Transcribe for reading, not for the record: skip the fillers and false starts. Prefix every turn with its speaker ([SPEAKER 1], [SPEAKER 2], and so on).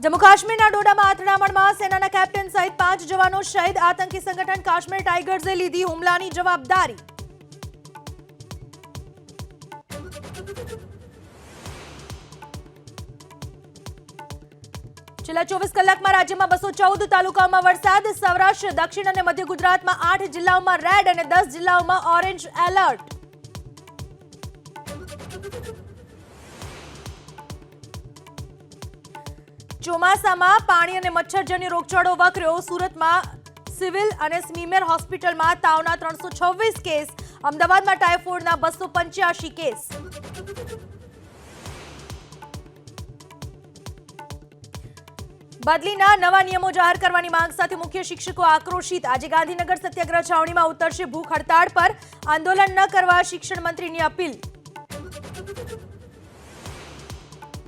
[SPEAKER 1] जम्मू काश्मीરના ડોડામાં અથડામણમાં સેનાના કેપ્ટન સહિત 5 જવાનો શહીદ. આતંકી સંગઠન કાશ્મીર ટાઇગર્સે લીધી હુમલાની જવાબદારી. છેલ્લા 24 કલાકમાં રાજ્યમાં 214 તાલુકાઓમાં વરસાદ. સૌરાષ્ટ્ર, દક્ષિણ અને મધ્ય ગુજરાતમાં 8 જિલ્લાઓમાં રેડ અને 10 જિલ્લાઓમાં ઓરેન્જ એલર્ટ. ચોમાસામાં પાણી અને મચ્છરજન્ય રોગચાળો વકર્યો. સુરતમાં સિવિલ અને સ્મીમેર હોસ્પિટલમાં તાવના 326 કેસ. અમદાવાદમાં ટાઇફોઇડના 285 કેસ. બદલીના નવા નિયમો જાહેર કરવાની માંગ સાથે મુખ્ય શિક્ષકો આક્રોશિત. આજે ગાંધીનગર સત્યાગ્રહ છાવણીમાં ઉતરશે ભૂખ હડતાળ પર. આંદોલન ન કરવા શિક્ષણ મંત્રીની અપીલ.